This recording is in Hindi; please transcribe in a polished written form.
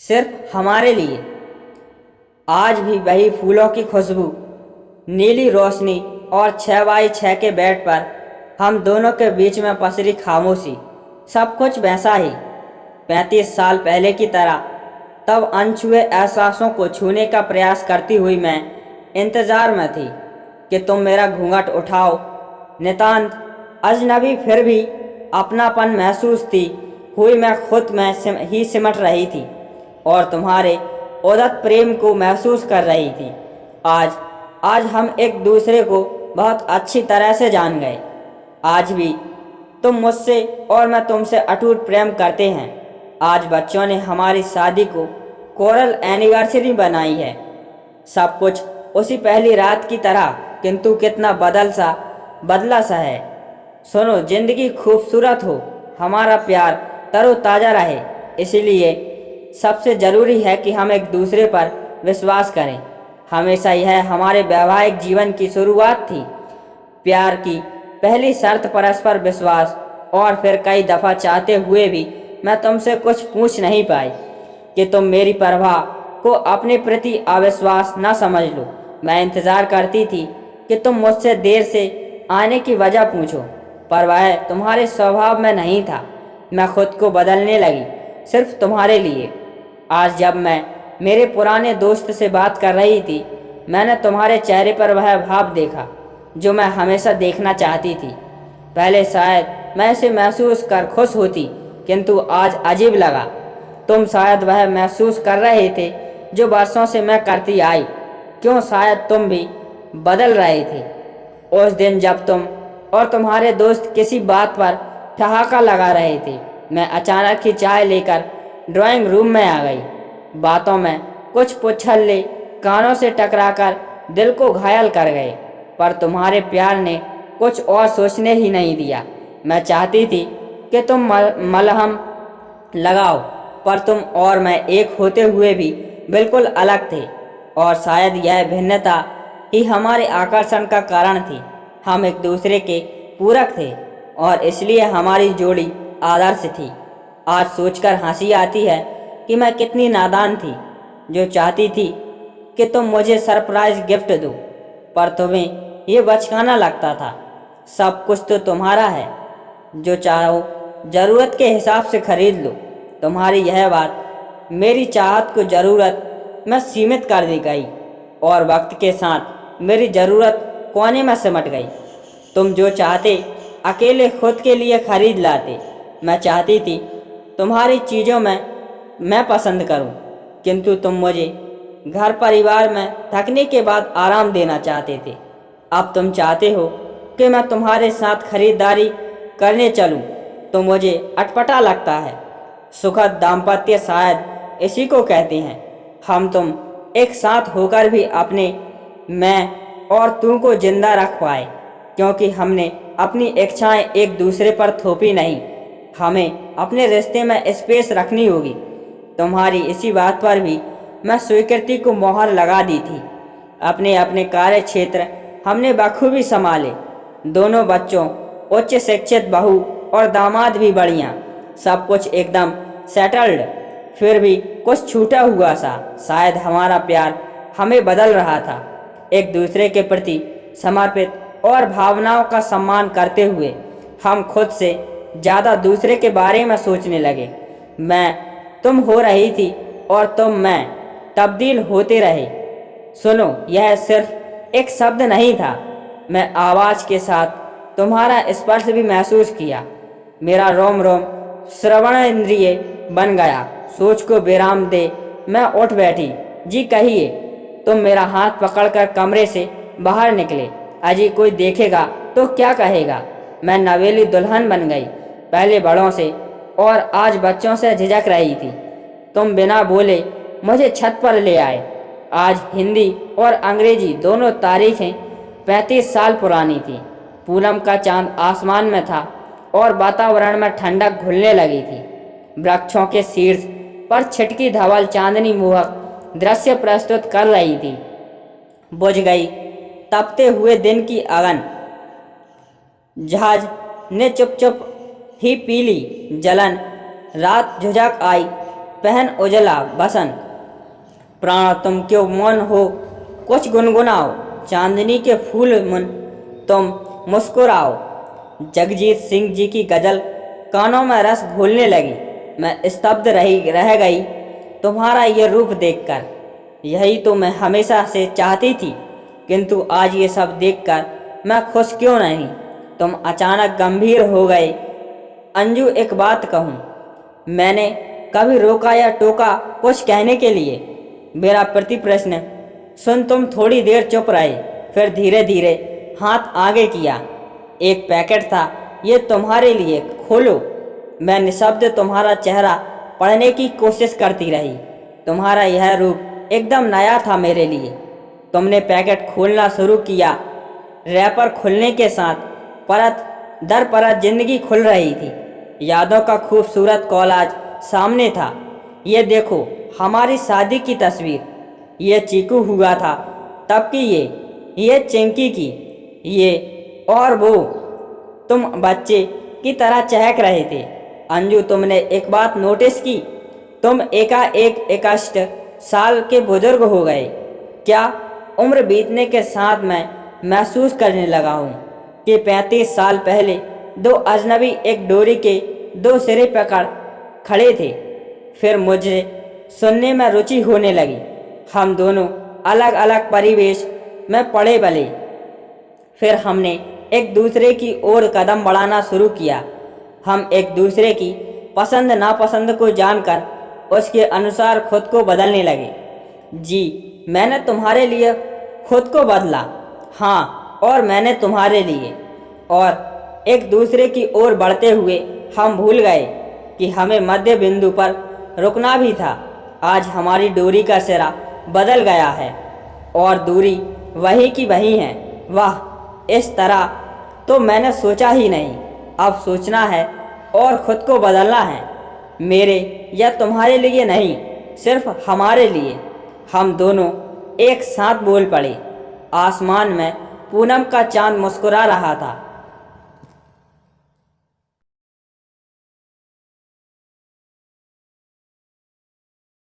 सिर्फ हमारे लिए। आज भी वही फूलों की खुशबू, नीली रोशनी और 6x6 के बेड पर हम दोनों के बीच में पसरी खामोशी, सब कुछ वैसा ही 35 साल पहले की तरह। तब अनछुए एहसासों को छूने का प्रयास करती हुई मैं इंतज़ार में थी कि तुम मेरा घूंघट उठाओ। नितांत अजनबी फिर भी अपनापन महसूस थी हुई मैं खुद में ही सिमट रही थी और तुम्हारे उदत प्रेम को महसूस कर रही थी। आज आज हम एक दूसरे को बहुत अच्छी तरह से जान गए। आज भी तुम मुझसे और मैं तुमसे अटूट प्रेम करते हैं। आज बच्चों ने हमारी शादी को कोरल एनिवर्सरी बनाई है। सब कुछ उसी पहली रात की तरह, किंतु कितना बदला सा है। सुनो, जिंदगी खूबसूरत हो, हमारा प्यार तरोताज़ा रहे, इसलिए सबसे ज़रूरी है कि हम एक दूसरे पर विश्वास करें। हमेशा यह हमारे वैवाहिक जीवन की शुरुआत थी। प्यार की पहली शर्त परस्पर विश्वास। और फिर कई दफ़ा चाहते हुए भी मैं तुमसे कुछ पूछ नहीं पाई कि तुम मेरी परवाह को अपने प्रति अविश्वास न समझ लो। मैं इंतज़ार करती थी कि तुम मुझसे देर से आने की वजह पूछो, पर वह तुम्हारे स्वभाव में नहीं था। मैं खुद को बदलने लगी सिर्फ तुम्हारे लिए। आज जब मैं मेरे पुराने दोस्त से बात कर रही थी, मैंने तुम्हारे चेहरे पर वह भाव देखा जो मैं हमेशा देखना चाहती थी। पहले शायद मैं इसे महसूस कर खुश होती, किंतु आज अजीब लगा। तुम शायद वह महसूस कर रहे थे जो वर्षों से मैं करती आई। क्यों, शायद तुम भी बदल रहे थे। उस दिन जब तुम और तुम्हारे दोस्त किसी बात पर ठहाका लगा रहे थे, मैं अचानक ही चाय लेकर ड्राइंग रूम में आ गई। बातों में कुछ पुछल्ले कानों से टकराकर दिल को घायल कर गए, पर तुम्हारे प्यार ने कुछ और सोचने ही नहीं दिया। मैं चाहती थी कि तुम मलहम लगाओ, पर तुम और मैं एक होते हुए भी बिल्कुल अलग थे। और शायद यह भिन्नता ही हमारे आकर्षण का कारण थी। हम एक दूसरे के पूरक थे और इसलिए हमारी जोड़ी आदर्श थी। आज सोचकर हंसी आती है कि मैं कितनी नादान थी, जो चाहती थी कि तुम मुझे सरप्राइज गिफ्ट दो, पर तुम्हें ये बचकाना लगता था। सब कुछ तो तुम्हारा है, जो चाहो ज़रूरत के हिसाब से खरीद लो। तुम्हारी यह बात मेरी चाहत को ज़रूरत में सीमित कर दी गई और वक्त के साथ मेरी ज़रूरत कोने में सिमट गई। तुम जो चाहते अकेले खुद के लिए खरीद लाते। मैं चाहती थी तुम्हारी चीज़ों में मैं पसंद करूं, किंतु तुम मुझे घर परिवार में थकने के बाद आराम देना चाहते थे। अब तुम चाहते हो कि मैं तुम्हारे साथ खरीदारी करने चलूं, तो मुझे अटपटा लगता है। सुखद दाम्पत्य शायद इसी को कहते हैं। हम तुम एक साथ होकर भी अपने मैं और तू को जिंदा रख पाए, क्योंकि हमने अपनी इच्छाएं एक दूसरे पर थोपी नहीं। हमें अपने रिश्ते में स्पेस रखनी होगी। तुम्हारी इसी बात पर भी मैं स्वीकृति को मोहर लगा दी थी। अपने अपने कार्य क्षेत्र हमने बखूबी संभाले। दोनों बच्चों, उच्च शिक्षित बहू और दामाद भी बढ़िया, सब कुछ एकदम सेटल्ड। फिर भी कुछ छूटा हुआ सा। शायद हमारा प्यार हमें बदल रहा था। एक दूसरे के प्रति समर्पित और भावनाओं का सम्मान करते हुए हम खुद से ज़्यादा दूसरे के बारे में सोचने लगे। मैं तुम हो रही थी और तुम मैं तब्दील होते रहे। सुनो, यह सिर्फ एक शब्द नहीं था। मैं आवाज़ के साथ तुम्हारा स्पर्श भी महसूस किया। मेरा रोम रोम श्रवण इंद्रिय बन गया। सोच को विराम दे मैं उठ बैठी। जी कहिए। तुम मेरा हाथ पकड़कर कमरे से बाहर निकले। अजी कोई देखेगा तो क्या कहेगा। मैं नवेली दुल्हन बन गई, पहले बड़ों से और आज बच्चों से झिझक रही थी। तुम बिना बोले मुझे छत पर ले आए। आज हिंदी और अंग्रेजी दोनों तारीखें 35 साल पुरानी थी। पूनम का चांद आसमान में था और वातावरण में ठंडक घुलने लगी थी। वृक्षों के शीर्ष पर छिटकी धवल चांदनी मोहक दृश्य प्रस्तुत कर रही थी। बुझ गई तपते हुए दिन की अगन। जहाज ने चुप चुप ही पीली जलन। रात झुझक आई पहन उजला बसंत। प्राण तुम क्यों मौन हो, कुछ गुनगुनाओ। चांदनी के फूल मुन तुम मुस्कुराओ। जगजीत सिंह जी की गजल कानों में रस घोलने लगी। मैं स्तब्ध रह गई तुम्हारा ये रूप देखकर। यही तो मैं हमेशा से चाहती थी, किंतु आज ये सब देखकर मैं खुश क्यों नहीं। तुम अचानक गंभीर हो गए। अंजू, एक बात कहूँ, मैंने कभी रोका या टोका कुछ कहने के लिए? मेरा प्रति प्रश्न सुन तुम थोड़ी देर चुप रहे, फिर धीरे धीरे हाथ आगे किया। एक पैकेट था, ये तुम्हारे लिए, खोलो। मैं निशब्द तुम्हारा चेहरा पढ़ने की कोशिश करती रही। तुम्हारा यह रूप एकदम नया था मेरे लिए। तुमने पैकेट खोलना शुरू किया। रैपर खुलने के साथ परत दर परत जिंदगी खुल रही थी। यादों का खूबसूरत कॉलाज सामने था। ये देखो, हमारी शादी की तस्वीर। ये चीकू हुआ था तब की, ये चिंकी की, ये और वो। तुम बच्चे की तरह चहक रहे थे। अंजू, तुमने एक बात नोटिस की? तुम एकाएक 61 साल के बुजुर्ग हो गए। क्या? उम्र बीतने के साथ मैं महसूस करने लगा हूँ कि 35 साल पहले दो अजनबी एक डोरी के दो सिरे पकड़ खड़े थे। फिर मुझे सुनने में रुचि होने लगी। हम दोनों अलग अलग परिवेश में पड़े बले। फिर हमने एक दूसरे की ओर कदम बढ़ाना शुरू किया। हम एक दूसरे की पसंद नापसंद को जानकर उसके अनुसार खुद को बदलने लगे। जी, मैंने तुम्हारे लिए खुद को बदला। हाँ, और मैंने तुम्हारे लिए। और एक दूसरे की ओर बढ़ते हुए हम भूल गए कि हमें मध्य बिंदु पर रुकना भी था। आज हमारी डोरी का सिरा बदल गया है और दूरी वही की वही है। वाह, इस तरह तो मैंने सोचा ही नहीं। अब सोचना है और खुद को बदलना है। मेरे या तुम्हारे लिए नहीं, सिर्फ हमारे लिए। हम दोनों एक साथ बोल पड़े। आसमान में पूनम का चांद मुस्कुरा रहा था।